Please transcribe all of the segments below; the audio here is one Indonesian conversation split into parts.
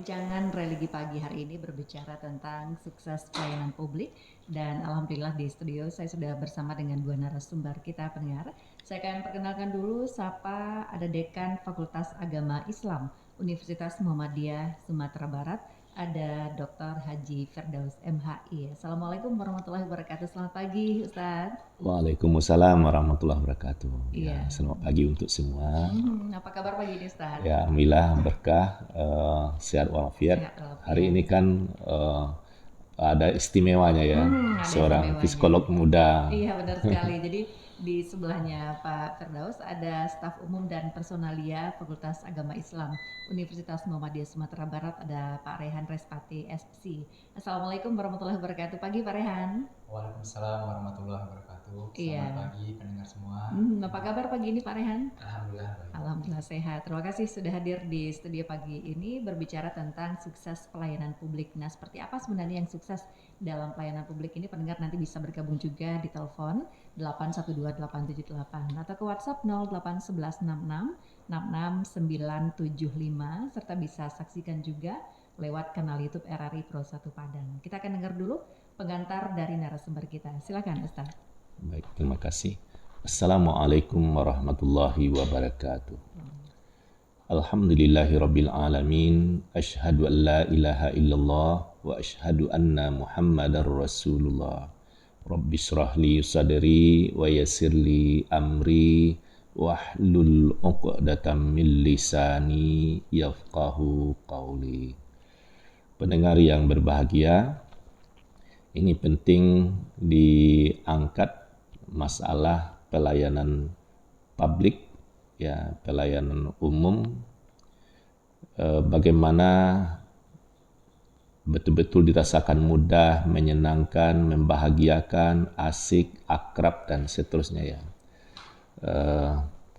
Jangan religi pagi hari ini berbicara tentang sukses pelayanan publik dan alhamdulillah di studio saya sudah bersama dengan dua narasumber kita pendengar. Saya akan perkenalkan dulu siapa ada Dekan Fakultas Agama Islam Universitas Muhammadiyah Sumatera Barat, ada Dr. Haji Firdaus MHI. Assalamualaikum warahmatullahi wabarakatuh. Selamat pagi Ustaz. Waalaikumsalam warahmatullahi wabarakatuh. Ya, Iya. selamat pagi untuk semua. Apa kabar pagi ini Ustaz? Ya, alhamdulillah berkah, sehat walafiat. Sehat walafiat. Hari ini kan ada istimewanya ya, Ada seorang istimewanya. psikolog muda. Iya benar sekali. Jadi di sebelahnya Pak Firdaus ada staf umum dan personalia Fakultas Agama Islam Universitas Muhammadiyah Sumatera Barat, ada Pak Rehan Respati SC. Assalamualaikum warahmatullahi wabarakatuh. Pagi Pak Rehan. Waalaikumsalam warahmatullahi wabarakatuh. Iya. Selamat pagi pendengar semua. Apa kabar pagi ini Pak Rehan? Alhamdulillah baik. Alhamdulillah sehat. Terima kasih sudah hadir di studio pagi ini berbicara tentang sukses pelayanan publik. Nah, seperti apa sebenarnya yang sukses dalam pelayanan publik ini? Pendengar nanti bisa bergabung juga di telepon 812-878 atau ke WhatsApp 0811666695 serta bisa saksikan juga lewat kanal YouTube RRI Pro 1 Padang. Kita akan dengar dulu pengantar dari narasumber kita. Silakan Ustaz. Baik, terima kasih. Assalamualaikum warahmatullahi wabarakatuh. Alhamdulillahi rabbil alamin. Ashhadu an la ilaha illallah wa ashhadu anna muhammadar rasulullah. Rabbi syrah li sadri wa yassir li amri wahlul 'uqdatam min lisani yafqahu qawli. Pendengar yang berbahagia, ini penting diangkat masalah pelayanan publik, ya, pelayanan umum, bagaimana betul-betul dirasakan mudah, menyenangkan, membahagiakan, asik, akrab, dan seterusnya ya.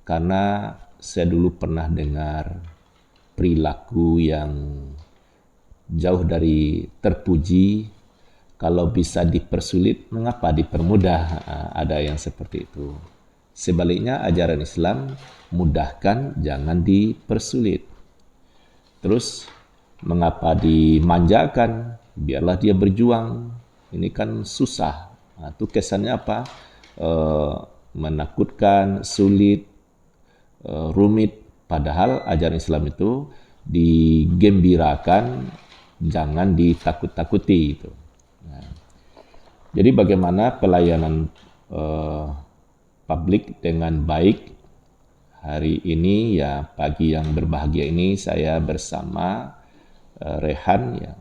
Karena saya dulu pernah dengar perilaku yang jauh dari terpuji, kalau bisa dipersulit, mengapa dipermudah? Ada yang seperti itu. Sebaliknya ajaran Islam, mudahkan, jangan dipersulit. Terus mengapa dimanjakan? Biarlah dia berjuang. Ini kan susah. Nah, itu kesannya apa? Menakutkan, sulit, rumit. Padahal ajaran Islam itu digembirakan, jangan ditakut-takuti. Itu. Nah, jadi bagaimana pelayanan publik dengan baik? Hari ini ya, pagi yang berbahagia ini saya bersama Rehan ya.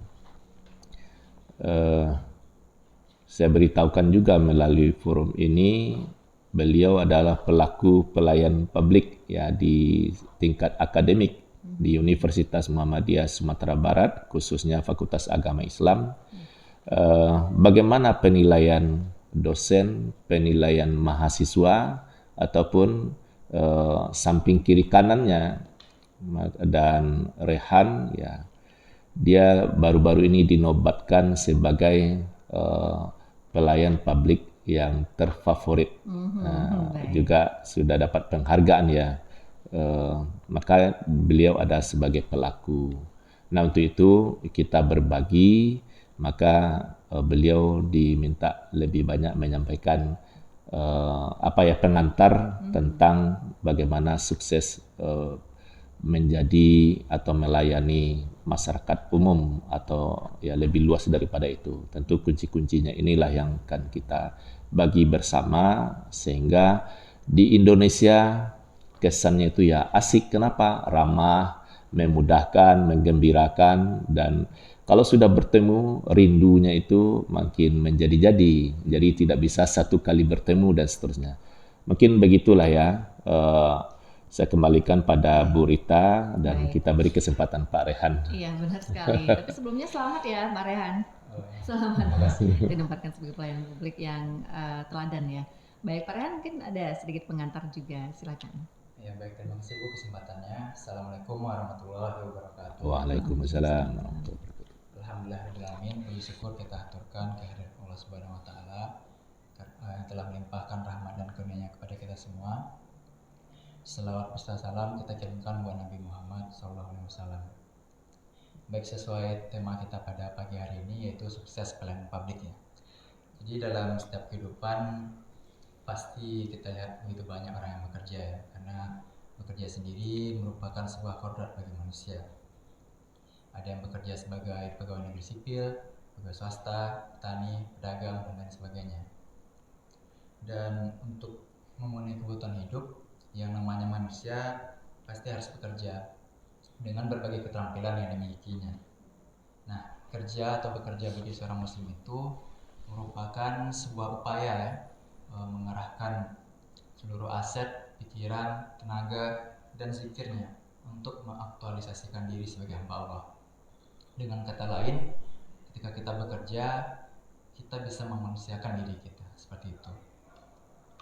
Saya beritahukan juga melalui forum ini, beliau adalah pelaku pelayan publik ya di tingkat akademik di Universitas Muhammadiyah Sumatera Barat, khususnya Fakultas Agama Islam. Bagaimana penilaian dosen, penilaian mahasiswa, ataupun samping kiri kanannya, dan Rehan ya, dia baru-baru ini dinobatkan sebagai pelayan publik yang terfavorit. Juga sudah dapat penghargaan ya. Maka beliau ada sebagai pelaku. Nah, untuk itu kita berbagi, maka beliau diminta lebih banyak menyampaikan pengantar tentang bagaimana sukses menjadi atau melayani masyarakat umum, atau ya lebih luas daripada itu. Tentu kunci-kuncinya inilah yang akan kita bagi bersama, sehingga di Indonesia kesannya itu ya asik. Kenapa? Ramah, memudahkan, menggembirakan, dan kalau sudah bertemu, rindunya itu makin menjadi-jadi. Jadi tidak bisa satu kali bertemu dan seterusnya. Mungkin begitulah ya. Saya kembalikan pada Bu Rita dan Baik. kita beri kesempatan Pak Rehan. Iya benar sekali. Tapi sebelumnya selamat ya Pak Rehan. Selamat ditempatkan sebagai pelayan publik yang teladan ya. Baik Pak Rehan, mungkin ada sedikit pengantar juga, silakan. Ya baik, terima kasih Bu kesempatannya. Assalamualaikum warahmatullahi wabarakatuh. Waalaikumsalam warahmatullahi wabarakatuh. Alhamdulillahirrahmanirrahim. Puji syukur kita haturkan kehadirat Allah Subhanahu Wa Taala yang telah melimpahkan rahmat dan karunia kepada kita semua. Selawat beserta salam kita kirimkan buat Nabi Muhammad SAW. baik sesuai tema kita pada pagi hari ini, yaitu sukses pelayanan publik ya. Jadi dalam setiap kehidupan pasti kita lihat begitu banyak orang yang bekerja ya, karena bekerja sendiri merupakan sebuah kodrat bagi manusia. Ada yang bekerja sebagai pegawai negeri sipil, pegawai swasta, petani, pedagang, dan lain sebagainya. Dan untuk memenuhi kebutuhan hidup, yang namanya manusia pasti harus bekerja dengan berbagai keterampilan yang dimilikinya. Nah, kerja atau bekerja bagi seorang muslim itu merupakan sebuah upaya ya, mengarahkan seluruh aset, pikiran, tenaga, dan zikirnya untuk mengaktualisasikan diri sebagai hamba Allah. Dengan kata lain, ketika kita bekerja, kita bisa memanusiakan diri kita, seperti itu.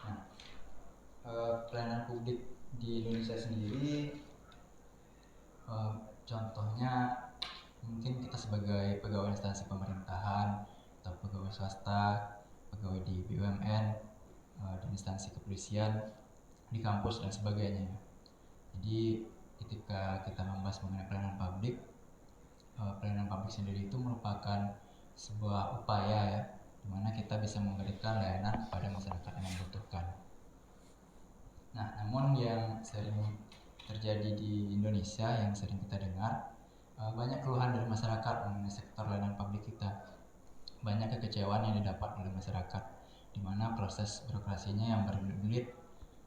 Nah, pelayanan publik di Indonesia sendiri, contohnya mungkin kita sebagai pegawai instansi pemerintahan atau pegawai swasta, pegawai di BUMN, di instansi kepolisian, di kampus dan sebagainya. Jadi ketika kita membahas mengenai pelayanan publik sendiri itu merupakan sebuah upaya ya, di mana kita bisa memberikan layanan kepada masyarakat yang membutuhkan. Nah, namun yang sering terjadi di Indonesia, yang sering kita dengar, banyak keluhan dari masyarakat mengenai sektor layanan publik kita. Banyak kekecewaan yang didapat oleh masyarakat, di mana proses birokrasinya yang berbelit-belit,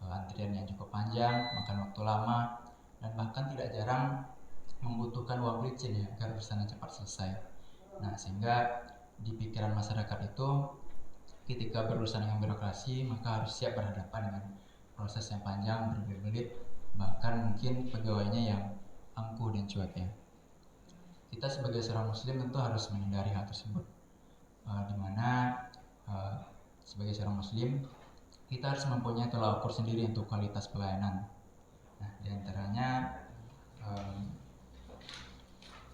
antrian yang cukup panjang, makan waktu lama, dan bahkan tidak jarang membutuhkan uang licin ya, agar urusannya cepat selesai. Nah, sehingga di pikiran masyarakat itu, ketika berurusan dengan birokrasi, maka harus siap berhadapan dengan proses yang panjang, berbelit-belit, bahkan mungkin pegawainya yang angkuh dan cuek ya. Kita sebagai seorang muslim tentu harus menghindari hal tersebut, di mana sebagai seorang muslim kita harus mempunyai tolak ukur sendiri untuk kualitas pelayanan. Nah, diantaranya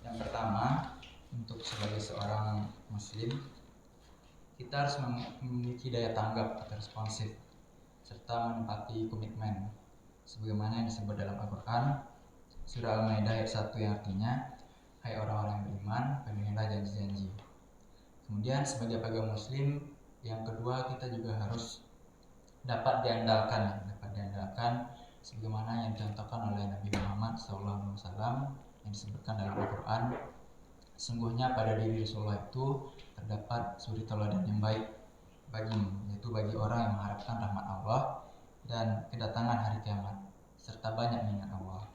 yang pertama, untuk sebagai seorang muslim kita harus memiliki daya tanggap atau responsif serta menempati komitmen sebagaimana yang disebut dalam Al-Quran surah Al-Maidah ayat 1 yang artinya, hai orang-orang yang beriman, penuhilah janji-janji. Kemudian sebagai pegawai muslim, yang kedua kita juga harus dapat diandalkan sebagaimana yang dicontohkan oleh Nabi Muhammad SAW yang disebutkan dalam Al-Quran. Sungguhnya pada diri Rasulullah itu terdapat suri teladan yang baik bagimu, yaitu bagi orang yang mengharapkan rahmat Allah dan kedatangan hari kiamat serta banyak mengingat Allah.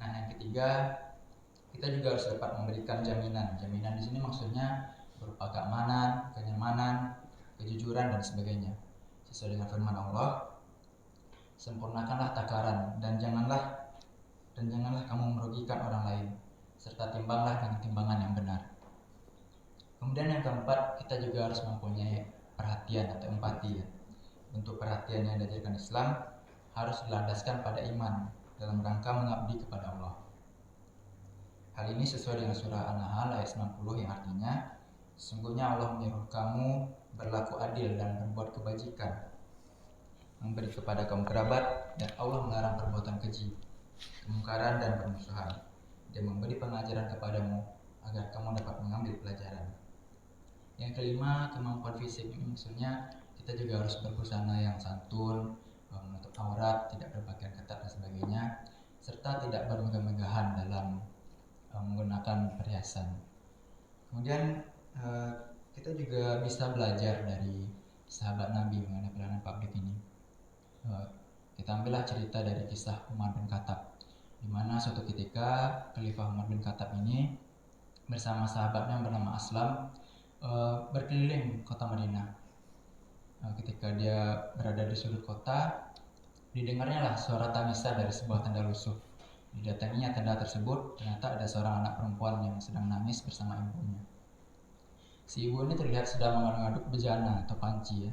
Nah, yang ketiga, kita juga harus dapat memberikan jaminan. Jaminan di sini maksudnya berupa keamanan, kenyamanan, kejujuran dan sebagainya. Sesuai dengan firman Allah, sempurnakanlah takaran dan janganlah kamu merugikan orang lain, serta timbanglah dengan timbangan yang benar. Kemudian yang keempat, kita juga harus mempunyai perhatian atau empati ya. Bentuk perhatian yang diajarkan Islam harus dilandaskan pada iman dalam rangka mengabdi kepada Allah. Hal ini sesuai dengan surah An-Nahl ayat 90 yang artinya, sesungguhnya Allah menyuruh kamu berlaku adil dan berbuat kebajikan, memberi kepada kaum kerabat, dan Allah melarang perbuatan keji, kemungkaran dan permusuhan, dan memberi pengajaran kepadamu agar kamu dapat mengambil pelajaran. Yang kelima, kemampuan fisik. Maksudnya kita juga harus berbusana yang santun, menutup aurat, tidak berpakaian ketat dan sebagainya, serta tidak bermegah-megahan dalam menggunakan perhiasan. Kemudian kita juga bisa belajar dari sahabat Nabi mengenai pelayanan publik ini. Kita ambillah cerita dari kisah Umar bin Khattab, di mana suatu ketika Khalifah Umar bin Khattab ini bersama sahabatnya yang bernama Aslam berkeliling kota Madinah. Ketika dia berada di sudut kota, didengarnya lah suara tangisan dari sebuah tenda lusuh. Didatanginya tenda tersebut, ternyata ada seorang anak perempuan yang sedang nangis bersama ibunya. Si ibu ini terlihat sedang mengaduk bejana atau panci ya.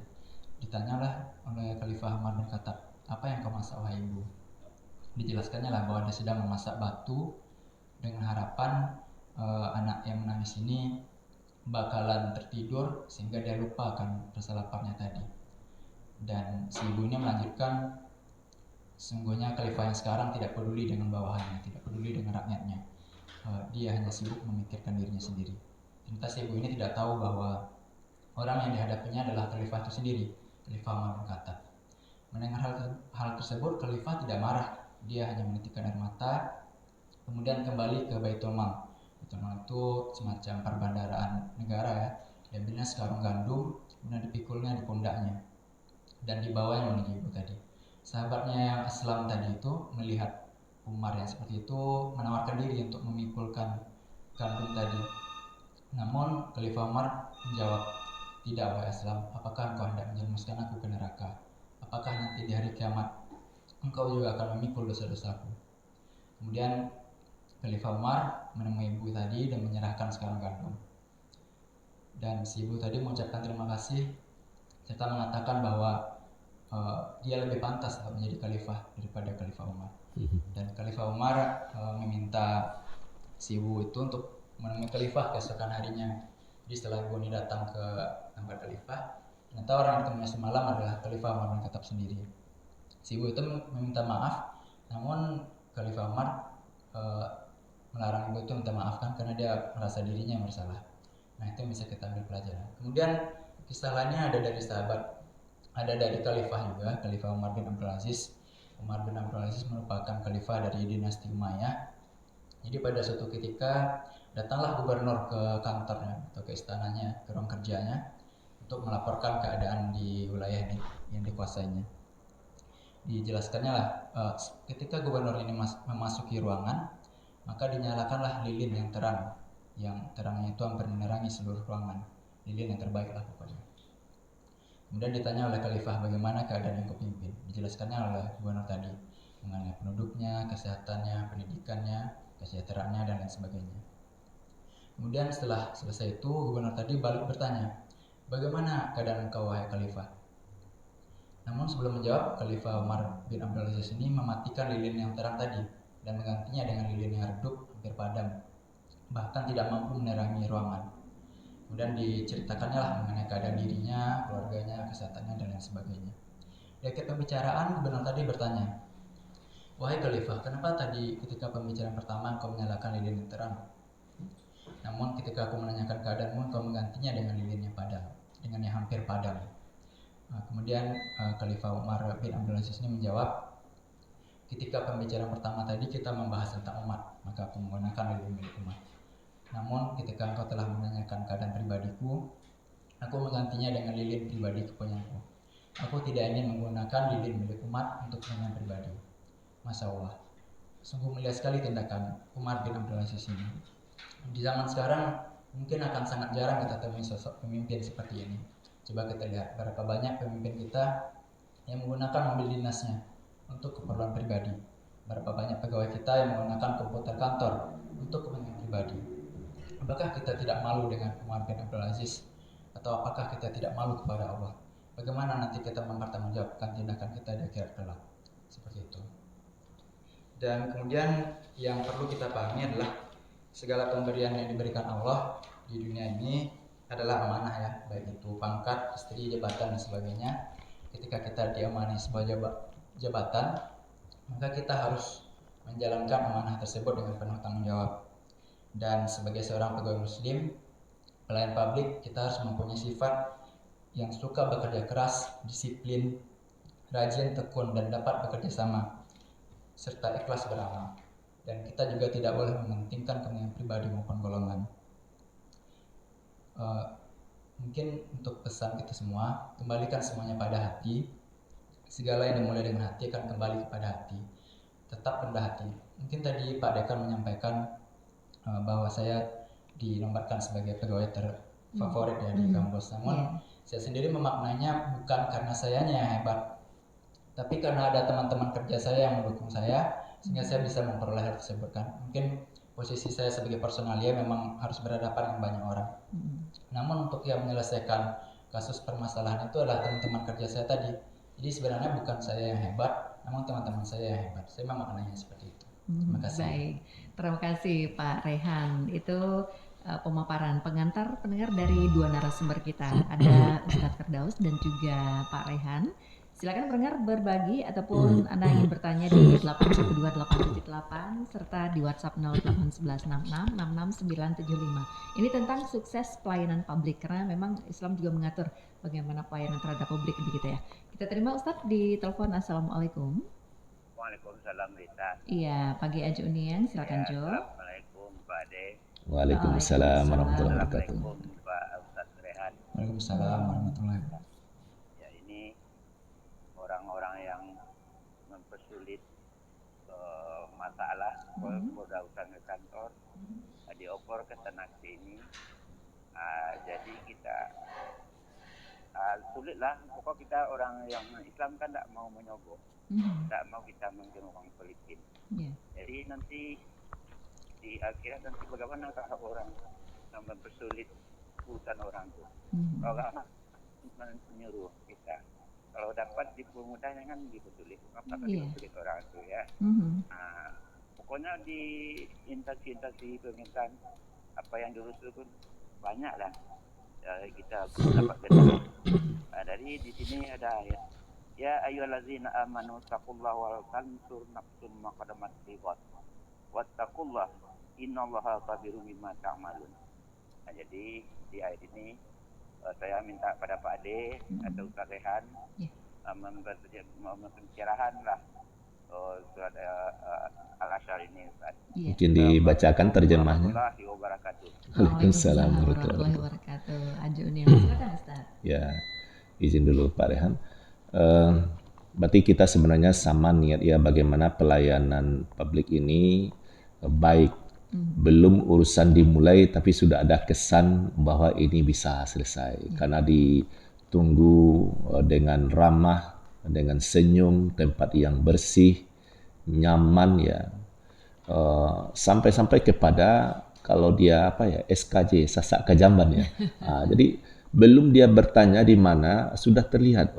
Ditanyalah oleh Khalifah Umar bin Khattab, apa yang kau masak wahai ibu? Dijelaskannya lah bahwa dia sedang memasak batu dengan harapan anak yang menangis ini bakalan tertidur sehingga dia lupa akan rasa laparnya tadi. Dan si ibu ini melanjutkan, sesungguhnya khalifah yang sekarang tidak peduli dengan bawahannya, tidak peduli dengan rakyatnya. dia hanya sibuk memikirkan dirinya sendiri. Ternyata si ibu ini tidak tahu bahwa orang yang dihadapinya adalah khalifah itu sendiri, Khalifah Umar bin Khattab. Mendengar hal tersebut, khalifah tidak marah, dia hanya menitikkan air mata, kemudian kembali ke Baitul Mal. Baitul Mal itu semacam perbendaharaan negara ya. Diambilnya sekarung gandum, kemudian dipikulnya di pundaknya dan dibawanya menuju ibu tadi. Sahabatnya yang Islam tadi itu melihat Umar yang seperti itu menawarkan diri untuk memikulkan gandum tadi. Namun Khalifah Umar menjawab, tidak wahai Islam, apakah engkau hendak menjerumuskan aku ke neraka? Apakah nanti di hari kiamat engkau juga akan memikul dosa-dosaku? Kemudian Khalifah Umar menemui ibu tadi dan menyerahkan sekarang gandum. Dan si ibu tadi mengucapkan terima kasih serta mengatakan bahwa dia lebih pantas untuk menjadi khalifah daripada Khalifah Umar. Dan Khalifah Umar meminta si ibu itu untuk menemui khalifah keesokan harinya. Jadi setelah ibu ini datang ke tempat khalifah, ternyata orang yang ditemui semalam adalah Khalifah Umar bin Khattab sendiri. Si ibu itu meminta maaf, namun Khalifah Umar melarang ibu itu minta maaf kan, karena dia merasa dirinya yang bersalah. Nah, itu yang bisa kita ambil pelajaran. Kemudian kisah lainnya ada dari sahabat, ada dari khalifah juga, Khalifah Umar bin Abdul Aziz. Umar bin Abdul Aziz merupakan khalifah dari dinasti Umayyah. Jadi pada suatu ketika datanglah gubernur ke kantornya atau ke istananya, ke ruang kerjanya, untuk melaporkan keadaan di wilayah yang dikuasainya. Dijelaskannya lah, ketika gubernur ini memasuki ruangan, maka dinyalakanlah lilin yang terang, yang terangnya itu hampir menerangi seluruh ruangan, lilin yang terbaik lah pokoknya. Kemudian ditanya oleh khalifah bagaimana keadaan yang kau pimpin. Dijelaskannya oleh gubernur tadi mengenai penduduknya, kesehatannya, pendidikannya, kesejahteraannya, dan lain sebagainya. Kemudian setelah selesai itu, gubernur tadi balik bertanya, bagaimana keadaan engkau wahai khalifah? Namun sebelum menjawab, Khalifah Umar bin Abdul Aziz ini mematikan lilin yang terang tadi dan menggantinya dengan lilin yang redup, hampir padam, bahkan tidak mampu menerangi ruangan. Kemudian diceritakannya lah mengenai keadaan dirinya, keluarganya, kesehatannya, dan lain sebagainya. Di akhir pembicaraan, gubernur tadi bertanya, wahai Khalifah, kenapa tadi ketika pembicaraan pertama engkau menyalakan lilin yang terang? Namun ketika aku menanyakan keadaanmu, engkau menggantinya dengan lilin yang padam, dengan yang hampir padam. Kemudian Khalifah Umar bin Abdul Aziz ini menjawab, ketika pembicaraan pertama tadi kita membahas tentang umat, maka aku menggunakan lilin milik umat. Namun ketika engkau telah menanyakan keadaan pribadiku, aku menggantinya dengan lilin pribadi kepunyaanku. Aku tidak ingin menggunakan lilin milik umat untuk kepentingan pribadi. Masya Allah, sungguh mulia sekali tindakan Umar bin Abdul Aziz ini. Di zaman sekarang mungkin akan sangat jarang kita temui sosok pemimpin seperti ini. Coba kita lihat berapa banyak pemimpin kita yang menggunakan mobil dinasnya untuk keperluan pribadi. Berapa banyak pegawai kita yang menggunakan komputer kantor untuk kepentingan pribadi. Apakah kita tidak malu dengan Umar bin Abdul Aziz? Atau apakah kita tidak malu kepada Allah? Bagaimana nanti kita mempertanggungjawabkan tindakan kita di akhirat kelak? Seperti itu. Dan kemudian yang perlu kita pahami adalah segala pemberian yang diberikan Allah di dunia ini adalah amanah ya, baik itu pangkat, istri, jabatan, dan sebagainya. Ketika kita diamani sebuah jabatan, maka kita harus menjalankan amanah tersebut dengan penuh tanggung jawab. Dan sebagai seorang pegawai muslim, pelayan publik, kita harus mempunyai sifat yang suka bekerja keras, disiplin, rajin, tekun, dan dapat bekerja sama, serta ikhlas beramal. Dan kita juga tidak boleh mementingkan kepentingan pribadi maupun golongan. Mungkin untuk pesan kita semua, kembalikan semuanya pada hati. Segala yang dimulai dengan hati akan kembali kepada hati. Tetap rendah hati. Mungkin tadi Pak Dekan menyampaikan bahwa saya dinobatkan sebagai pegawai terfavorit ya di kampus. Namun saya sendiri memaknainya bukan karena sayanya yang hebat, tapi karena ada teman-teman kerja saya yang mendukung saya, sehingga saya bisa memperoleh hal tersebut kan. Mungkin posisi saya sebagai personalia memang harus berhadapan dengan banyak orang. Namun untuk yang menyelesaikan kasus permasalahan itu adalah teman-teman kerja saya tadi. Jadi sebenarnya bukan saya yang hebat, namun teman-teman saya yang hebat. Saya memaknainya seperti itu. Terima kasih. Baik, terima kasih Pak Rehan. Itu pemaparan pengantar pendengar dari dua narasumber kita. Ada Ustadz Firdaus dan juga Pak Rehan. Silakan pendengar berbagi ataupun Anda ingin bertanya di 8128878 serta di WhatsApp 081166666975. Ini tentang sukses pelayanan publik karena memang Islam juga mengatur bagaimana pelayanan terhadap publik begitu ya. Kita terima Ustadz di telepon. Assalamualaikum. Waalaikumsalam Rita. Iya, pagi Ajo Uniang, silakan Jo. Assalamualaikum Pak Ade. Waalaikumsalam warahmatullahi wabarakatuh. Assalamualaikum Pak Ustadz Rehan. Waalaikumsalam warahmatullahi wabarakatuh. Ya, ini orang-orang yang mempersulit masalah urusan ke kantor dioper ke tanah sini. Jadi kita sulitlah. Pokok kita orang yang Islam kan tidak mau menyogok, tidak mau kita menjadi orang politik. Jadi nanti di akhirat nanti bagaimana kalau orang yang mempersulit urusan orang itu, orang menyuruh kita. Kalau dapat dipermudahnya kan dipersulit, maka dipersulit orang itu ya. Pokoknya di instansi-instansi pemerintahan apa yang diurus pun banyak lah. Kita dapat dengar. Dari di sini ada ayat. Ya ayyuhallazina amanu taqullaha wal tanzur nafsum ma qaddamat lighad. Wattaqullah innallaha khabirum bima ta'malun. Jadi di ayat ini saya minta pada Pak Ade atau Ustaz Rehan pencerahan lah surat Al-Asyar ini Ustaz. Mungkin dibacakan terjemahnya. Waalaikumsalam warahmatullahi wabarakatuh. Ajo Uniang, silakan Ustaz. Ya, izin dulu Pak Rehan. Berarti kita sebenarnya sama niat ya bagaimana pelayanan publik ini baik. Belum urusan dimulai tapi sudah ada kesan bahwa ini bisa selesai. Karena ditunggu dengan ramah, dengan senyum, tempat yang bersih, nyaman ya. Sampai-sampai kepada kalau dia SKJ, sasak kajamban ya. Jadi belum dia bertanya di mana sudah terlihat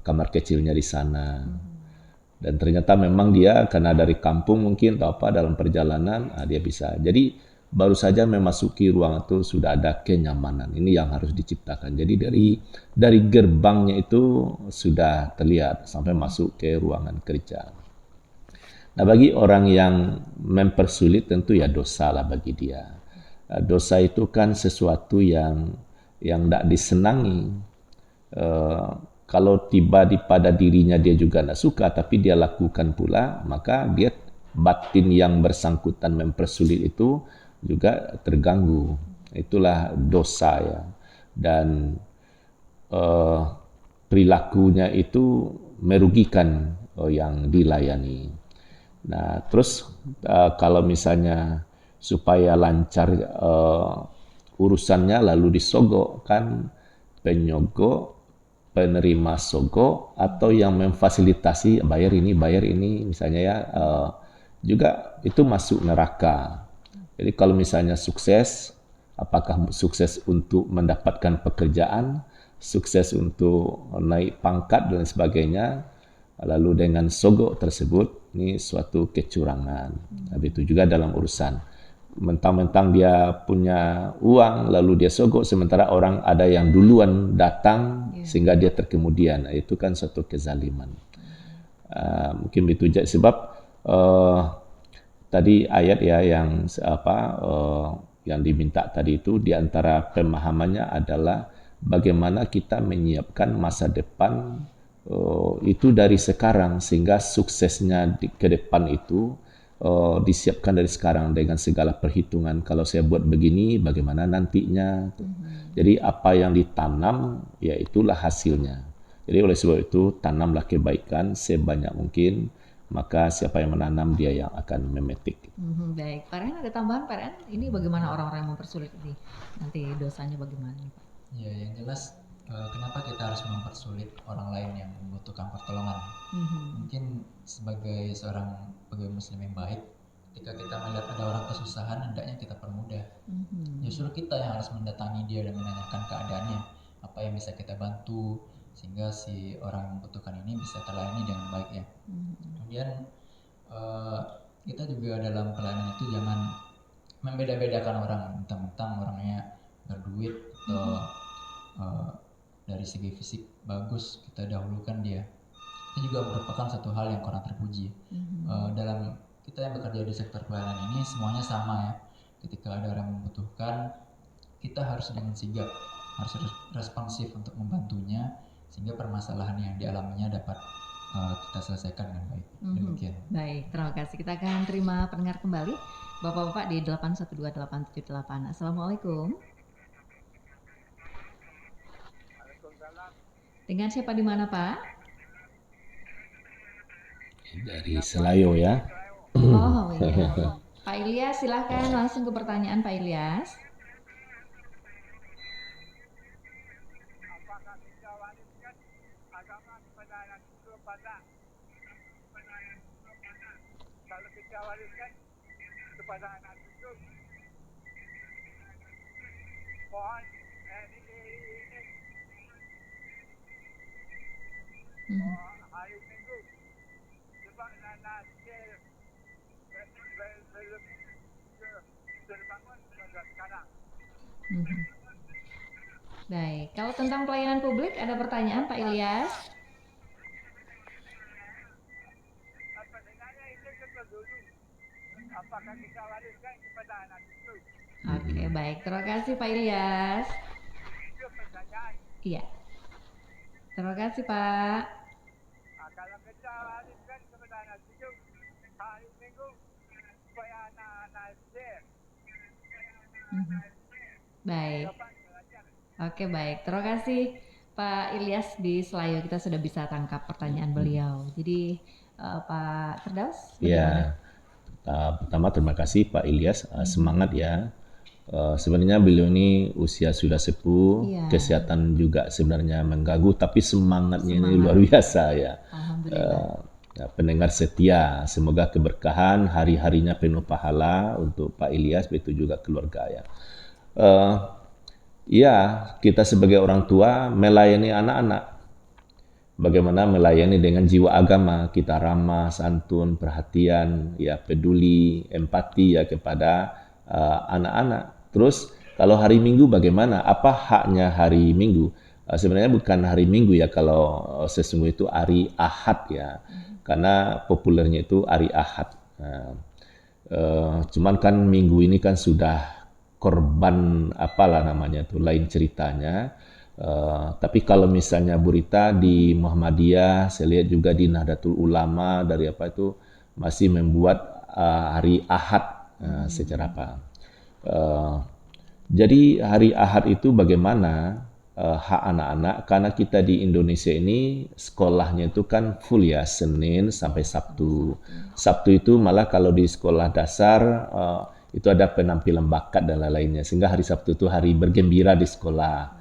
kamar kecilnya di sana. Dan ternyata memang dia karena dari kampung mungkin atau apa dalam perjalanan dia bisa. Jadi baru saja memasuki ruang itu sudah ada kenyamanan. Ini yang harus diciptakan. Jadi dari gerbangnya itu sudah terlihat sampai masuk ke ruangan kerja. Nah, bagi orang yang mempersulit tentu ya dosa lah bagi dia. Dosa itu kan sesuatu yang tidak disenangi. Kalau tiba pada dirinya dia juga tidak suka tapi dia lakukan pula, maka dia batin yang bersangkutan mempersulit itu juga terganggu. Itulah dosa ya. Dan perilakunya itu merugikan yang dilayani. Nah, terus kalau misalnya supaya lancar urusannya lalu disogok kan penyogok, penerima sogok atau yang memfasilitasi bayar ini misalnya ya juga itu masuk neraka. Jadi kalau misalnya sukses, apakah sukses untuk mendapatkan pekerjaan, sukses untuk naik pangkat dan sebagainya, lalu dengan sogok tersebut ini suatu kecurangan. Itu juga dalam urusan mentang-mentang dia punya uang lalu dia sogok sementara orang ada yang duluan datang sehingga dia terkemudian, itu kan suatu kezaliman. Mungkin itu sebab tadi ayat ya yang diminta tadi itu diantara pemahamannya adalah bagaimana kita menyiapkan masa depan itu dari sekarang sehingga suksesnya ke depan itu disiapkan dari sekarang dengan segala perhitungan. Kalau saya buat begini, bagaimana nantinya? Jadi apa yang ditanam, ya itulah hasilnya. Jadi oleh sebab itu tanamlah kebaikan sebanyak mungkin, maka siapa yang menanam dia yang akan memetik. Baik, Pak Rehan ada tambahan Pak Rehan? Ini bagaimana orang-orang yang mempersulit ini? Nanti dosanya bagaimana Pak? Ya, yang jelas kenapa kita harus mempersulit orang lain yang membutuhkan pertolongan? Mungkin sebagai seorang pegawai muslim yang baik, ketika kita melihat ada orang kesusahan, hendaknya kita permudah. Justru kita yang harus mendatangi dia dan menanyakan keadaannya, apa yang bisa kita bantu sehingga si orang yang membutuhkan ini bisa terlayani dengan baik ya. Kemudian kita juga dalam pelayanan itu jangan membeda-bedakan orang, mentang-mentang orangnya berduit atau dari segi fisik bagus, kita dahulukan dia. Itu juga merupakan satu hal yang kurang terpuji. Dalam kita yang bekerja di sektor pelayanan ini semuanya sama ya. Ketika ada orang membutuhkan, kita harus dengan sigap, harus responsif untuk membantunya sehingga permasalahan yang dialaminya dapat kita selesaikan dengan baik. Demikian. Baik, terima kasih. Kita akan terima pendengar kembali, Bapak-bapak di 812-878. Assalamualaikum. Dengan siapa di mana, Pak? Dari Selayo ya. Oh iya. Pak Ilyas, silahkan langsung ke pertanyaan Pak Ilyas. Apakah kita wariskan agama kepada anak cucu pada kalau kita wariskan kepada anak cucu, mohon ini hari Minggu sebab anak terbangun pada sekarang. Baik, kalau tentang pelayanan publik ada pertanyaan Pak Ilyas? Apakah kita wariskan kepada anak cucu? Oke, baik. Terima kasih Pak Ilyas. Itu pertanyaan. Iya. Terima kasih Pak. Kalau kita wariskan kepada anak cucu, hari Minggu supaya anak-anak share. Baik. Oke, baik. Terima kasih Pak Ilyas di Selayo. Kita sudah bisa tangkap pertanyaan beliau. Jadi Pak Firdaus, Ya. Pertama terima kasih Pak Ilyas, semangat ya. Sebenarnya beliau ini usia sudah sepuh, kesehatan juga sebenarnya mengganggu, tapi semangatnya ini luar biasa ya. Alhamdulillah. Pendengar setia, semoga keberkahan, hari-harinya penuh pahala untuk Pak Ilyas, begitu juga keluarga ya. Ya, kita sebagai orang tua melayani anak-anak. Bagaimana melayani dengan jiwa agama, kita ramah, santun, perhatian, ya peduli, empati ya kepada anak-anak. Terus kalau hari Minggu bagaimana? Apa haknya hari Minggu? Sebenarnya bukan hari Minggu ya, kalau sesungguhnya itu hari Ahad ya, karena populernya itu hari Ahad. Cuman kan Minggu ini kan sudah korban apalah namanya tuh, lain ceritanya. Tapi kalau misalnya Bu Rita di Muhammadiyah, saya lihat juga di Nahdlatul Ulama dari apa itu masih membuat hari Ahad secara apa. Jadi hari Ahad itu bagaimana hak anak-anak, karena kita di Indonesia ini sekolahnya itu kan full ya, Senin sampai Sabtu. Sabtu itu malah kalau di sekolah dasar itu ada penampilan bakat dan lain-lainnya, sehingga hari Sabtu itu hari bergembira di sekolah.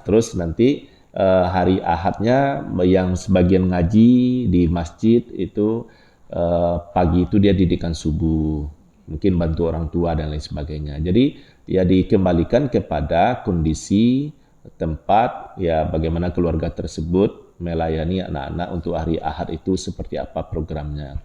Terus nanti hari Ahadnya yang sebagian ngaji di masjid itu pagi itu dia didikan subuh, mungkin bantu orang tua dan lain sebagainya. Jadi ya dikembalikan kepada kondisi tempat ya, bagaimana keluarga tersebut melayani anak-anak untuk hari Ahad itu seperti apa programnya.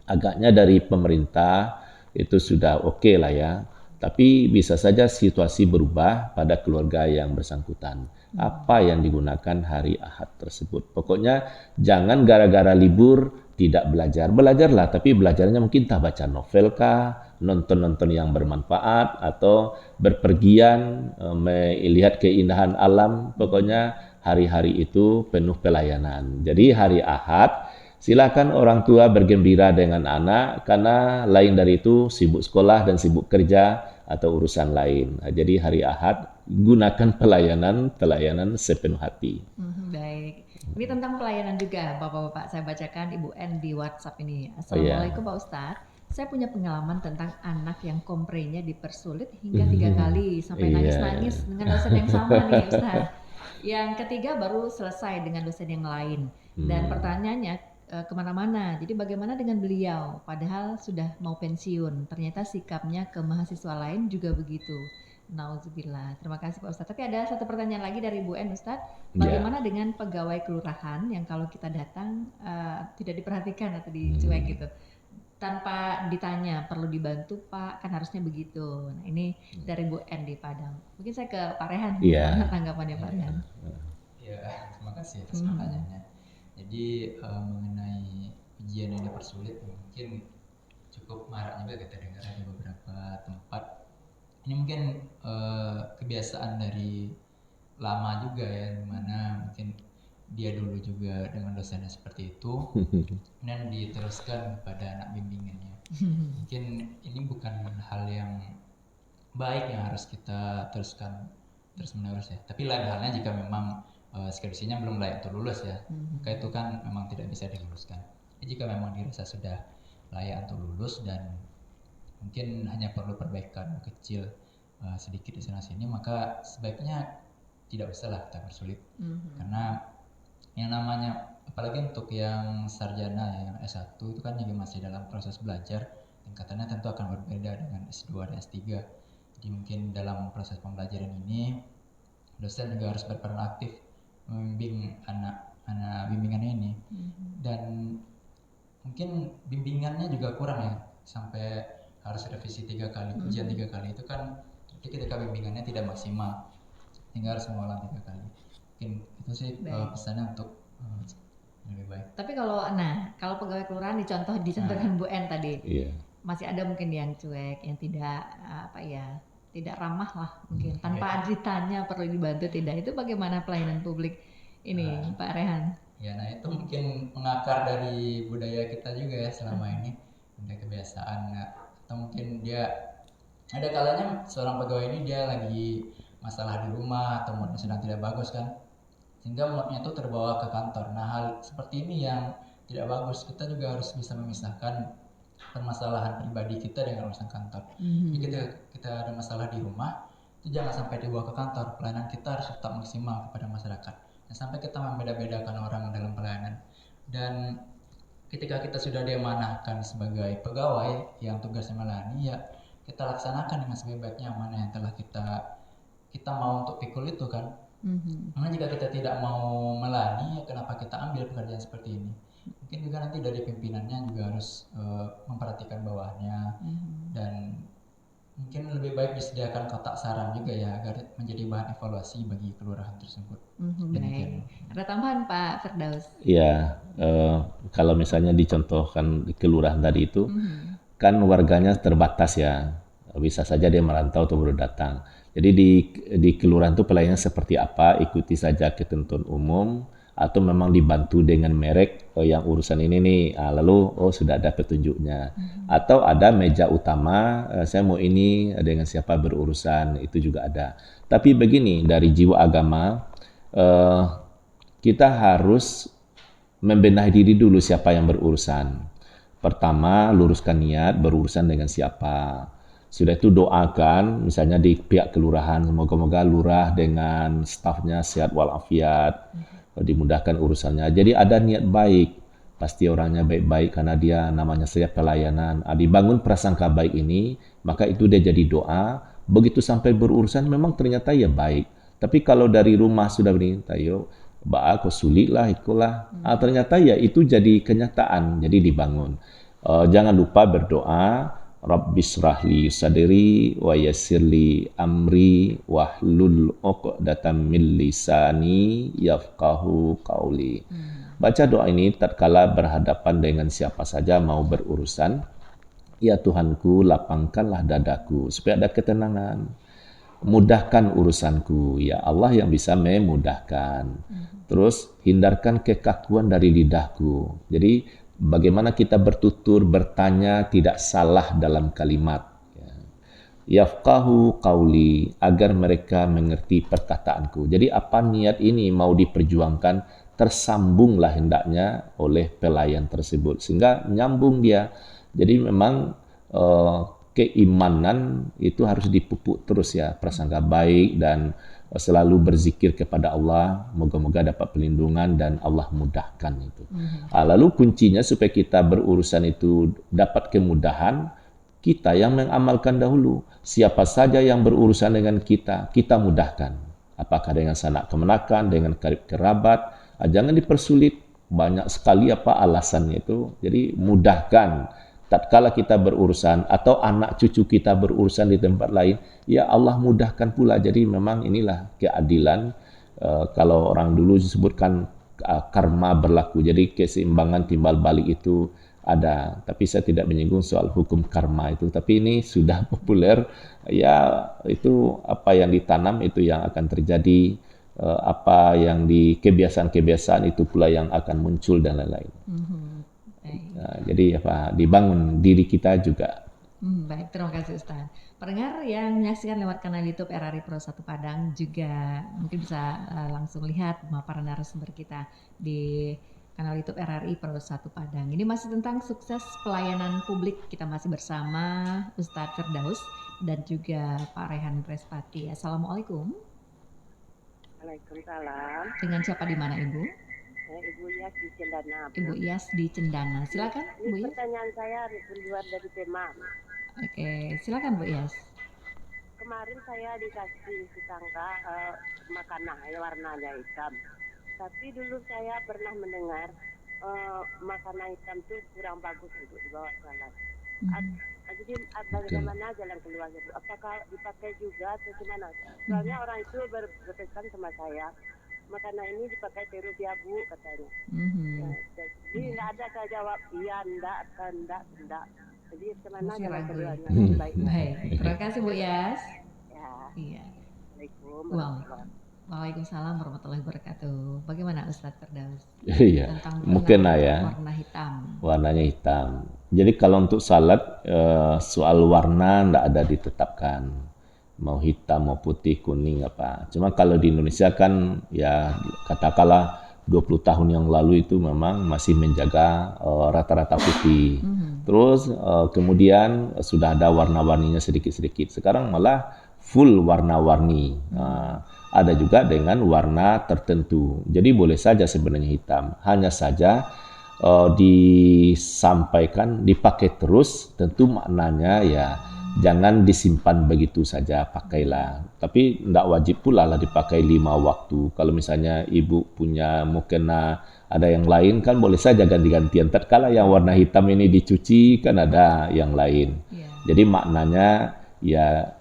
Agaknya dari pemerintah itu sudah oke lah ya. Tapi bisa saja situasi berubah pada keluarga yang bersangkutan. Apa yang digunakan hari Ahad tersebut. Pokoknya jangan gara-gara libur tidak belajar. Belajarlah, tapi belajarnya mungkin tak baca novel kah, nonton-nonton yang bermanfaat, atau berpergian, melihat keindahan alam. Pokoknya hari-hari itu penuh pelayanan. Jadi hari Ahad, silakan orang tua bergembira dengan anak, karena lain dari itu sibuk sekolah dan sibuk kerja atau urusan lain. Jadi hari Ahad gunakan pelayanan sepenuh hati. Baik. Ini tentang pelayanan juga, Bapak-bapak. Saya bacakan Ibu N di WhatsApp ini. Assalamualaikum Pak Ustadz. Saya punya pengalaman tentang anak yang komprenya dipersulit hingga 3 kali sampai nangis-nangis dengan dosen yang sama nih Ustadz. Yang ketiga baru selesai dengan dosen yang lain. Dan pertanyaannya kemana-mana. Jadi bagaimana dengan beliau? Padahal sudah mau pensiun. Ternyata sikapnya ke mahasiswa lain juga begitu. Nauzubillah. Terima kasih Pak Ustadz. Tapi ada satu pertanyaan lagi dari Bu En Ustadz. Bagaimana dengan pegawai kelurahan yang kalau kita datang tidak diperhatikan atau dicuek gitu? Tanpa ditanya, perlu dibantu Pak, kan harusnya begitu. Nah ini dari Bu En di Padang. Mungkin saya ke Pak Rehan. Gimana tanggapannya Pak Rehan? terima kasih atas pertanyaannya. Jadi mengenai ujian yang dipersulit mungkin cukup marak juga kita dengar di beberapa tempat. Ini mungkin kebiasaan dari lama juga ya, dimana mungkin dia dulu juga dengan dosennya seperti itu dan diteruskan kepada anak bimbingannya. Mungkin ini bukan hal yang baik yang harus kita teruskan terus menerus ya, tapi lain halnya jika memang skripsinya belum layak untuk lulus ya, maka itu kan memang tidak bisa diluluskan. Jika memang dirasa sudah layak untuk lulus dan mungkin hanya perlu perbaikan kecil sedikit di sana sini, maka sebaiknya tidak usahlah kita persulit. Karena yang namanya apalagi untuk yang sarjana yang S1 itu kan juga masih dalam proses belajar, tingkatannya tentu akan berbeda dengan S2 dan S3. Jadi mungkin dalam proses pembelajaran ini dosen juga harus berperan aktif membimbing anak bimbingannya ini. Dan mungkin bimbingannya juga kurang ya, sampai harus revisi 3 kali, ujian 3 kali itu kan ketika bimbingannya tidak maksimal, hingga harus mengulang 3 kali. Mungkin itu sih pesannya untuk lebih baik. Tapi kalau pegawai kelurahan dicontohkan Bu En tadi, masih ada mungkin yang cuek, yang tidak tidak ramah lah mungkin, tanpa ditanya perlu dibantu tidak, itu bagaimana pelayanan publik ini Pak Rehan? Ya, nah itu mungkin mengakar dari budaya kita juga ya selama ini, ada kebiasaan atau mungkin dia ada kalanya seorang pegawai ini dia lagi masalah di rumah atau moodnya sedang tidak bagus kan, sehingga moodnya itu terbawa ke kantor. Nah hal seperti ini yang tidak bagus, kita juga harus bisa memisahkan permasalahan pribadi kita dengan urusan kantor. Jadi ketika kita ada masalah di rumah itu jangan sampai dibawa ke kantor. Pelayanan kita harus tetap maksimal kepada masyarakat, dan sampai kita membeda-bedakan orang dalam pelayanan. Dan ketika kita sudah diamanahkan sebagai pegawai yang tugasnya melayani, ya kita laksanakan dengan sebaik-baiknya mana yang telah kita mau untuk pikul itu kan. Karena jika kita tidak mau melayani, ya kenapa kita ambil pekerjaan seperti ini? Mungkin juga nanti dari pimpinannya juga harus memperhatikan bawahnya, dan mungkin lebih baik disediakan kotak saran juga ya, agar menjadi bahan evaluasi bagi kelurahan tersebut. Baik. Ada tambahan Pak Firdaus? Ya, kalau misalnya dicontohkan di kelurahan tadi itu, kan warganya terbatas ya, bisa saja dia merantau atau baru datang. Jadi di kelurahan itu pelayanannya seperti apa, ikuti saja ketentuan umum, atau memang dibantu dengan merek yang urusan ini nih, lalu sudah ada petunjuknya, atau ada meja utama, saya mau ini dengan siapa berurusan, itu juga ada. Tapi begini, dari jiwa agama kita harus membenahi diri dulu siapa yang berurusan. Pertama, luruskan niat berurusan dengan siapa. Sudah itu doakan, misalnya di pihak kelurahan, semoga-moga lurah dengan stafnya sehat walafiat, dimudahkan urusannya. Jadi ada niat baik, pasti orangnya baik-baik karena dia namanya saja pelayanan. Dibangun prasangka baik ini, maka itu dia jadi doa. Begitu sampai berurusan memang ternyata ya baik. Tapi kalau dari rumah sudah begini, tayo, kok sulit lah, ikulah. Ternyata ya itu jadi kenyataan, jadi dibangun. Jangan lupa berdoa. Rabbishrahli sadri wa yassirli amri wahlul 'uqdatam min lisani yafqahu qauli. Baca doa ini tatkala berhadapan dengan siapa saja mau berurusan. Ya Tuhanku, lapangkanlah dadaku supaya ada ketenangan. Mudahkan urusanku, ya Allah yang bisa memudahkan. Terus hindarkan kekakuan dari lidahku. Jadi bagaimana kita bertutur, bertanya tidak salah dalam kalimat. Yafqahu qauli, agar mereka mengerti perkataanku. Jadi apa niat ini mau diperjuangkan, tersambunglah hendaknya oleh pelayan tersebut, sehingga nyambung dia. Jadi memang keimanan itu harus dipupuk terus ya, prasangka baik dan selalu berzikir kepada Allah, moga-moga dapat perlindungan dan Allah mudahkan itu. Lalu kuncinya supaya kita berurusan itu dapat kemudahan, kita yang mengamalkan dahulu. Siapa saja yang berurusan dengan kita, kita mudahkan. Apakah dengan sanak kemenakan, dengan karib kerabat, jangan dipersulit. Banyak sekali alasannya itu. Jadi mudahkan. Tatkala kita berurusan atau anak cucu kita berurusan di tempat lain, ya Allah mudahkan pula. Jadi memang inilah keadilan kalau orang dulu disebutkan karma berlaku, jadi keseimbangan timbal balik itu ada, tapi saya tidak menyinggung soal hukum karma itu, tapi ini sudah populer, ya itu apa yang ditanam itu yang akan terjadi, apa yang di kebiasaan-kebiasaan itu pula yang akan muncul dan lain-lain. Jadi apa, dibangun diri kita juga. Baik, terima kasih Ustaz. Pendengar yang menyaksikan lewat kanal YouTube RRI Pro 1 Padang juga mungkin bisa langsung lihat para narasumber kita di kanal YouTube RRI Pro 1 Padang. Ini masih tentang sukses pelayanan publik. Kita masih bersama Ustadz Firdaus dan juga Pak Rehan Prespati. Assalamualaikum. Waalaikumsalam. Dengan siapa di mana Ibu? Ibu Iyas di Cendana. Ibu Iyas di Cendana. Silakan Bu Iyas. Pertanyaan saya keluar dari tema. Oke, silakan Bu Iyas. Kemarin saya dikasih tetangga makanan warnanya hitam. Tapi dulu saya pernah mendengar makanan hitam itu kurang bagus untuk dibawa salat. Jadi bagaimana jalan keluarnya? Apakah dipakai juga atau gimana? Soalnya orang itu berpesan sama saya, makanan ini dipakai teru Bu katanya. Ya, jadi nggak ada saya jawab iya, enggak. Jadi kemana jalan keluarnya? Baik, terima kasih Bu Yas. Ya. Iya. Assalamualaikum. Waalaikumsalam warahmatullahi wabarakatuh. Bagaimana Ustadz Firdaus? Iya, mungkin ya. Warna hitam. Warnanya hitam. Jadi kalau untuk salat soal warna tidak ada ditetapkan. Mau hitam, mau putih, kuning apa. Cuma kalau di Indonesia kan ya katakanlah 20 tahun yang lalu itu memang masih menjaga rata-rata putih. Terus kemudian sudah ada warna-warninya sedikit-sedikit. Sekarang malah full warna-warni. Ada juga dengan warna tertentu. Jadi boleh saja sebenarnya hitam. Hanya saja disampaikan, dipakai terus, tentu maknanya ya jangan disimpan begitu saja, pakailah. Tapi tidak wajib pula lah dipakai 5 waktu. Kalau misalnya ibu punya mukena ada yang lain kan boleh saja ganti-gantian. Tatkala yang warna hitam ini dicuci kan ada yang lain. Jadi maknanya ya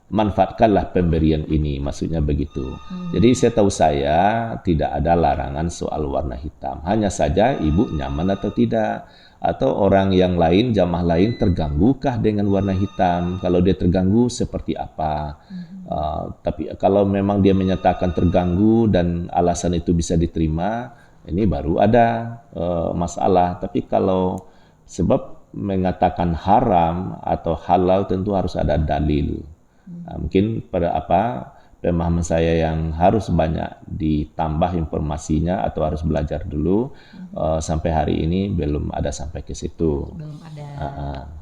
manfaatkanlah pemberian ini, maksudnya begitu. Jadi saya tidak ada larangan soal warna hitam. Hanya saja ibu nyaman atau tidak. Atau orang yang lain, jamaah lain terganggukah dengan warna hitam? Kalau dia terganggu seperti apa? Tapi kalau memang dia menyatakan terganggu dan alasan itu bisa diterima, ini baru ada masalah. Tapi kalau sebab mengatakan haram atau halal tentu harus ada dalil. Mungkin pemahaman saya yang harus banyak ditambah informasinya atau harus belajar dulu. Sampai hari ini belum ada sampai ke situ. Belum ada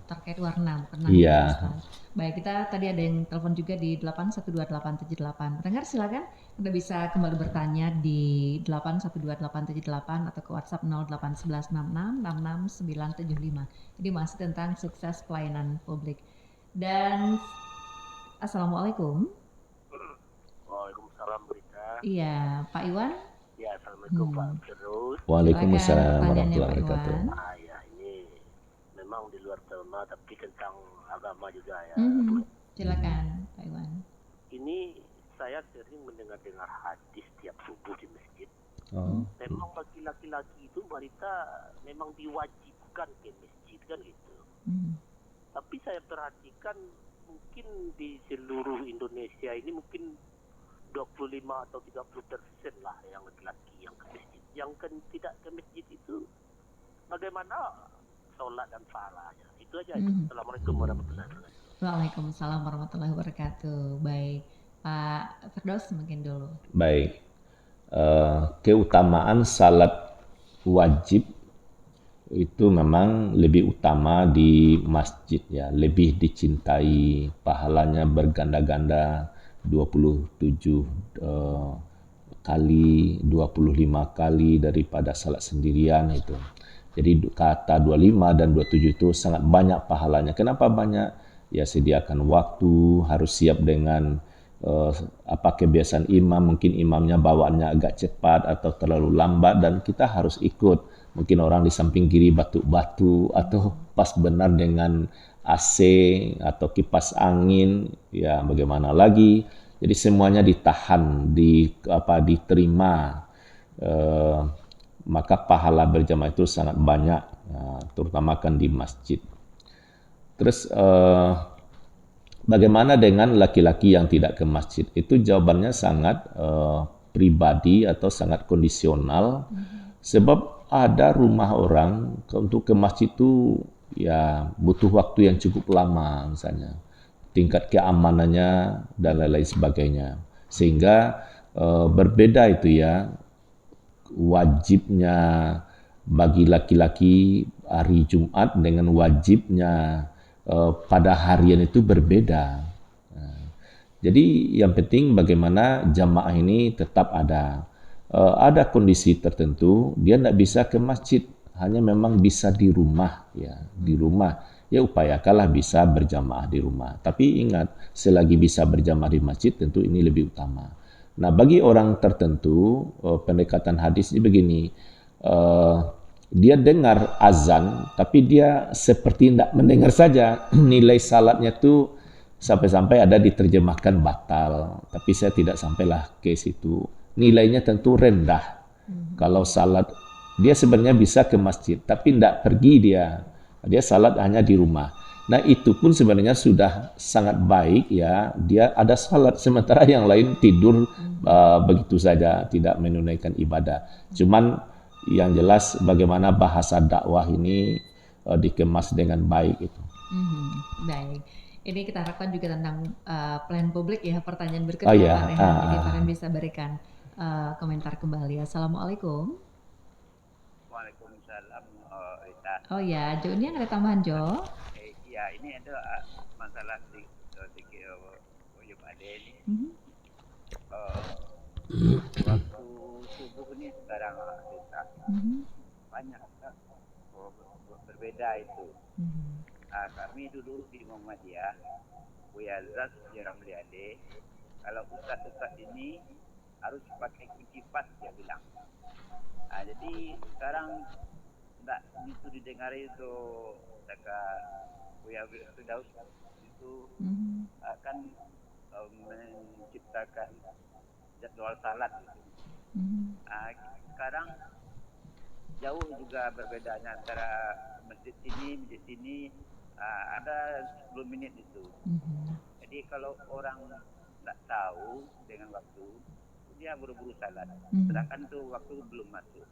terkait warna. Iya. Baik, kita tadi ada yang telepon juga di 812878. Pendengar silakan, Anda bisa kembali bertanya di 812878 atau ke WhatsApp 08116666975. Ini masih tentang sukses pelayanan publik. Dan Assalamualaikum. Waalaikumsalam Berita. Iya, Pak Iwan. Ya, Assalamualaikum Pak Firdaus. Waalaikumsalam warahmatullahi wabarakatuh. Ya, ini memang di luar tema tapi tentang agama juga ya. Silakan Pak Iwan. Ini saya sering mendengar hadis tiap subuh di masjid. Memang bagi laki-laki itu wanita memang diwajibkan ke masjid kan gitu. Tapi saya perhatikan mungkin di seluruh Indonesia ini mungkin 25 atau 30% lah yang laki-laki yang ke masjid. Yang tidak ke masjid itu bagaimana sholat dan pahalanya. Itu aja. Assalamualaikum warahmatullahi wabarakatuh. Waalaikumsalam warahmatullahi wabarakatuh. Baik, Pak Firdaus mungkin dulu. Baik, keutamaan salat wajib itu memang lebih utama di masjid ya, lebih dicintai, pahalanya berganda-ganda 27 kali, 25 kali daripada salat sendirian itu. Jadi kata 25 dan 27 itu sangat banyak pahalanya. Kenapa banyak? Ya sediakan waktu, harus siap dengan kebiasaan imam, mungkin imamnya bawaannya agak cepat atau terlalu lambat dan kita harus ikut. Mungkin orang di samping kiri batu-batu atau pas benar dengan AC atau kipas angin, ya bagaimana lagi. Jadi semuanya ditahan, diterima. Maka pahala berjamaah itu sangat banyak, terutama kan di masjid. Terus bagaimana dengan laki-laki yang tidak ke masjid? Itu jawabannya sangat pribadi atau sangat kondisional. Sebab ada rumah orang untuk ke masjid itu ya butuh waktu yang cukup lama, misalnya tingkat keamanannya dan lain-lain sebagainya. Sehingga berbeda itu ya, wajibnya bagi laki-laki hari Jumat dengan wajibnya pada harian itu berbeda. Jadi yang penting bagaimana jamaah ini tetap ada. Ada kondisi tertentu dia tidak bisa ke masjid, hanya memang bisa di rumah ya, di rumah. Ya upayakanlah bisa berjamaah di rumah. Tapi ingat, selagi bisa berjamaah di masjid tentu ini lebih utama. Nah, bagi orang tertentu pendekatan hadis ini begini, dia dengar azan tapi dia seperti tidak mendengar saja. Nilai salatnya itu sampai-sampai ada diterjemahkan batal, tapi saya tidak sampailah ke situ. Nilainya tentu rendah. Kalau salat dia sebenarnya bisa ke masjid tapi tidak pergi, dia salat hanya di rumah. Nah, itu pun sebenarnya sudah sangat baik ya, dia ada salat sementara yang lain tidur begitu saja, tidak menunaikan ibadah. Cuman yang jelas bagaimana bahasa dakwah ini dikemas dengan baik itu. Baik. Ini kita harapkan juga tentang pelayanan publik ya, pertanyaan berikutnya Pak Rehan. Jadi Pak Rehan bisa berikan komentar kembali. Assalamualaikum. Waalaikumsalam, Rita. Oh ya, Jo, ini ada tambahan Jo? Ya, ini ada masalah di Uyup Ade ini. Waktu subuh ini sekarang Rita, banyak berbeda itu. Kami dulu di Muhammadiyah, Buya Zat, Ramli Ade, kalau ustaz-ustaz ini harus pakai kunci pas, dia bilang. Jadi sekarang tidak itu didengar itu dekat Buya Firdaus itu akan menciptakan jadwal salat gitu. Sekarang jauh juga berbedanya antara masjid sini ada 10 menit itu. Jadi kalau orang tidak tahu dengan waktu, dia buru-buru salat. Sedangkan itu waktu belum masuk.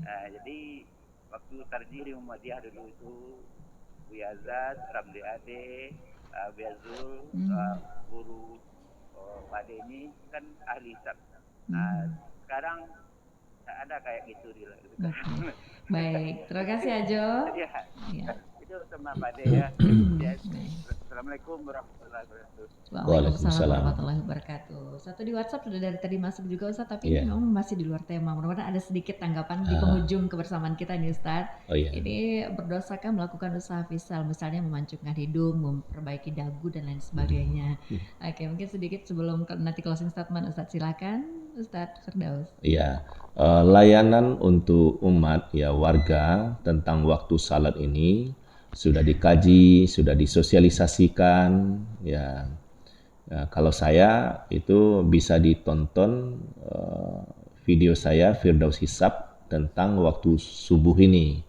Jadi waktu tarjih di Muhammadiyah dulu itu Buya Zat, Ramli Ade, Buya Zul, guru Ade ini kan ahli hisab. Sekarang tak ada kayak gitu di Baik, terima kasih Ajo. Ya. Itu sama Pak Ade ya. Assalamualaikum warahmatullahi wabarakatuh. Waalaikumsalam warahmatullahi wabarakatuh. Satu di WhatsApp sudah dari tadi masuk juga Ustaz, tapi ini memang masih di luar tema. Mudah-mudahan ada sedikit tanggapan di penghujung kebersamaan kita nih Ustaz. Ini berdosakah melakukan usaha fisal, misalnya memancungkan hidung, memperbaiki dagu dan lain sebagainya. Oke, mungkin sedikit sebelum nanti closing statement Ustaz, silakan Ustaz Firdaus. Iya, layanan untuk umat ya, warga tentang waktu salat ini sudah dikaji, sudah disosialisasikan ya. Kalau saya itu bisa ditonton video saya Firdaus Hisab tentang waktu subuh ini,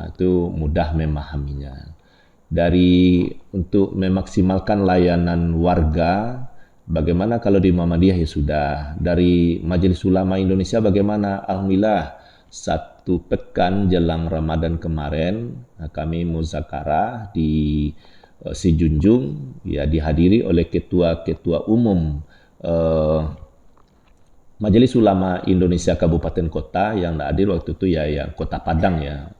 itu mudah memahaminya. Dari untuk memaksimalkan layanan warga, bagaimana kalau di Muhammadiyah ya sudah. Dari Majelis Ulama Indonesia bagaimana? Alhamdulillah, 1 pekan jelang Ramadan kemarin kami muzakarah di Sijunjung ya, dihadiri oleh ketua-ketua umum Majelis Ulama Indonesia Kabupaten Kota. Yang hadir waktu itu ya yang Kota Padang ya,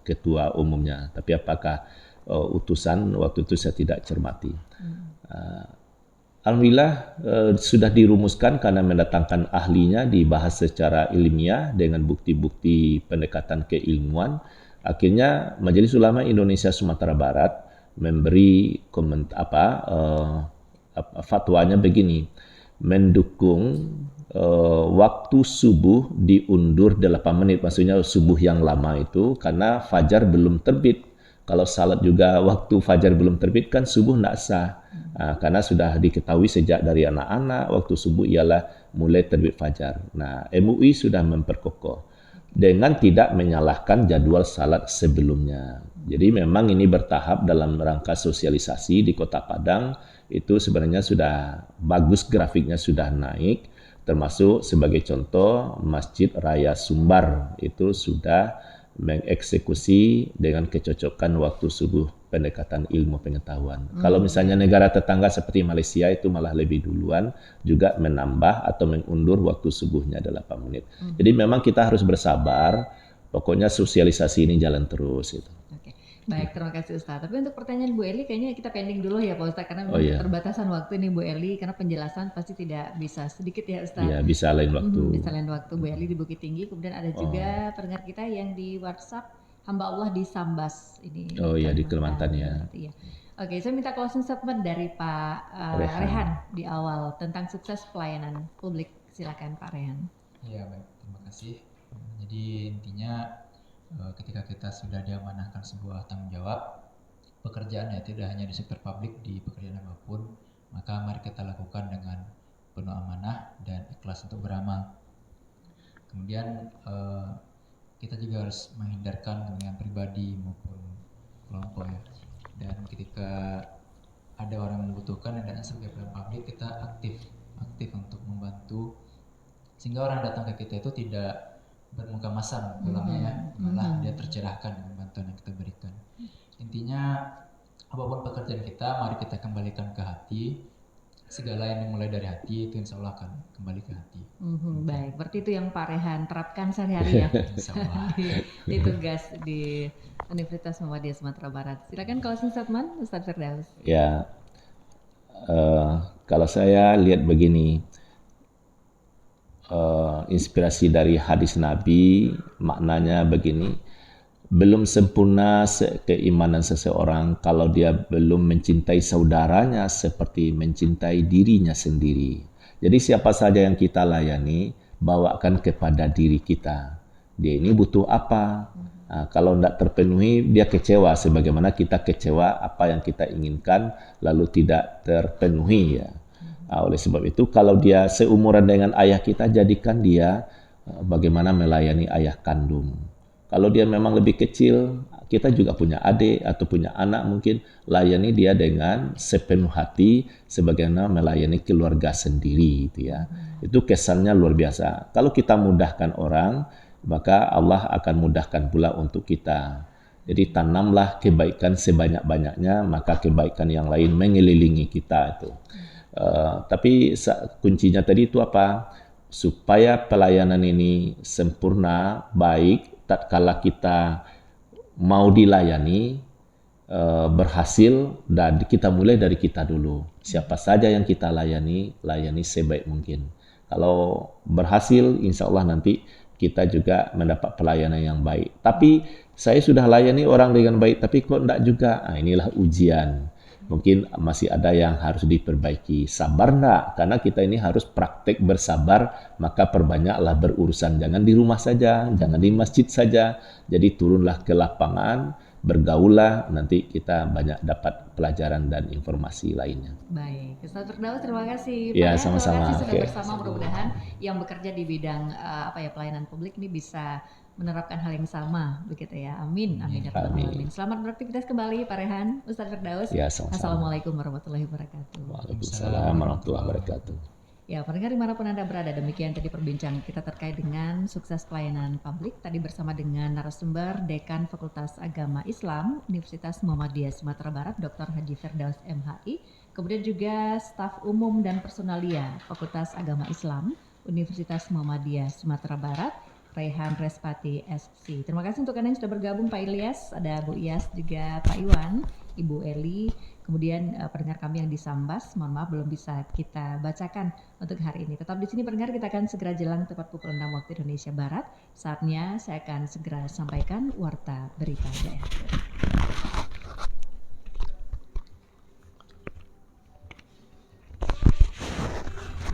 ketua umumnya. Tapi apakah utusan waktu itu saya tidak cermati. Alhamdulillah sudah dirumuskan karena mendatangkan ahlinya, dibahas secara ilmiah dengan bukti-bukti pendekatan keilmuan. Akhirnya Majelis Ulama Indonesia Sumatera Barat memberi fatwanya begini, mendukung waktu subuh diundur 8 menit, maksudnya subuh yang lama itu karena fajar belum terbit. Kalau salat juga waktu fajar belum terbit kan subuh tidak sah. Karena sudah diketahui sejak dari anak-anak waktu subuh ialah mulai terbit fajar. Nah, MUI sudah memperkokoh dengan tidak menyalahkan jadwal salat sebelumnya. Jadi memang ini bertahap dalam rangka sosialisasi di Kota Padang. Itu sebenarnya sudah bagus, grafiknya sudah naik. Termasuk sebagai contoh Masjid Raya Sumbar itu sudah mengeksekusi dengan kecocokan waktu subuh pendekatan ilmu pengetahuan. Kalau misalnya negara tetangga seperti Malaysia itu malah lebih duluan juga menambah atau mengundur waktu subuhnya 8 menit. Jadi memang kita harus bersabar, pokoknya sosialisasi ini jalan terus itu. Baik, terima kasih Ustaz. Tapi untuk pertanyaan Bu Eli kayaknya kita pending dulu ya Pak Ustaz, karena keterbatasan waktu nih Bu Eli, karena penjelasan pasti tidak bisa sedikit ya Ustaz. Iya, bisa lain waktu. Bisa lain waktu. Bu Eli di Bukit Tinggi, kemudian ada juga pendengar kita yang di WhatsApp, hamba Allah di Sambas ini. Oh iya, di Kalimantan ya. Iya. Oke, saya minta closing statement dari Pak Rehan di awal tentang sukses pelayanan publik. Silakan Pak Rehan. Iya, baik. Terima kasih. Jadi intinya ketika kita sudah diamanahkan sebuah tanggung jawab pekerjaan ya, tidak hanya di sektor publik, di pekerjaan apapun, maka mari kita lakukan dengan penuh amanah dan ikhlas untuk beramal. Kemudian kita juga harus menghindarkan kepentingan pribadi maupun kelompok ya. Dan ketika ada orang yang membutuhkan dan sebagai pelayan publik, kita aktif untuk membantu sehingga orang datang ke kita itu tidak bermuka masam pulangnya, malah dia tercerahkan dengan bantuan yang kita berikan. Intinya apapun pekerjaan kita, mari kita kembalikan ke hati. Segala yang dimulai dari hati itu insya Allah akan kembali ke hati. Baik, berarti itu yang Pak Rehan terapkan sehari-hari ya. Insya Allah. di tugas di Universitas Muhammadiyah Sumatera Barat. Silakan closing statement Ustaz Firdaus. Ya, kalau saya lihat begini, inspirasi dari hadis Nabi maknanya begini, belum sempurna keimanan seseorang kalau dia belum mencintai saudaranya seperti mencintai dirinya sendiri. Jadi siapa saja yang kita layani, bawakan kepada diri kita. Dia ini butuh apa? Nah, kalau tidak terpenuhi, dia kecewa sebagaimana kita kecewa apa yang kita inginkan lalu tidak terpenuhi ya. Oleh sebab itu kalau dia seumuran dengan ayah kita, jadikan dia bagaimana melayani ayah kandung. Kalau dia memang lebih kecil, kita juga punya adik atau punya anak, mungkin layani dia dengan sepenuh hati sebagaimana melayani keluarga sendiri itu ya. Itu kesannya luar biasa. Kalau kita mudahkan orang, maka Allah akan mudahkan pula untuk kita. Jadi tanamlah kebaikan sebanyak-banyaknya, maka kebaikan yang lain mengelilingi kita itu. Tapi kuncinya tadi itu apa? Supaya pelayanan ini sempurna, baik, tatkala kita mau dilayani, berhasil, dan kita mulai dari kita dulu. Siapa saja yang kita layani sebaik mungkin. Kalau berhasil, insya Allah nanti kita juga mendapat pelayanan yang baik. Tapi saya sudah layani orang dengan baik, tapi kok enggak juga? Nah, inilah ujian. Mungkin masih ada yang harus diperbaiki. Sabar enggak? Karena kita ini harus praktek bersabar, maka perbanyaklah berurusan. Jangan di rumah saja, jangan di masjid saja. Jadi turunlah ke lapangan, bergaullah, nanti kita banyak dapat pelajaran dan informasi lainnya. Baik, Ustaz Firdaus terima kasih. Ya, Pak, sama-sama. Terima kasih sudah bersama, mudah-mudahan yang bekerja di bidang pelayanan publik ini bisa menerapkan hal yang sama begitu ya. Amin. Amin. Amin. Selamat beraktivitas kembali Pak Rehan, Ustaz Firdaus. Ya, sama-sama. Assalamualaikum warahmatullahi wabarakatuh. Waalaikumsalam warahmatullahi wabarakatuh. Ya, pendengar dimanapun Anda berada, demikian tadi perbincangan kita terkait dengan sukses pelayanan publik. Tadi bersama dengan narasumber Dekan Fakultas Agama Islam Universitas Muhammadiyah Sumatera Barat, Dr. Haji Firdaus MHI. Kemudian juga staf umum dan personalia Fakultas Agama Islam Universitas Muhammadiyah Sumatera Barat, Rehan Respati SC. Terima kasih untuk Anda yang sudah bergabung, Pak Ilyas, ada Bu Iyas, juga Pak Iwan, Ibu Eli, kemudian pendengar kami yang di Sambas, mohon maaf belum bisa kita bacakan untuk hari ini. Tetap di sini pendengar, kita akan segera jelang tepat pukul 6 waktu Indonesia Barat. Saatnya saya akan segera sampaikan warta berita daerah.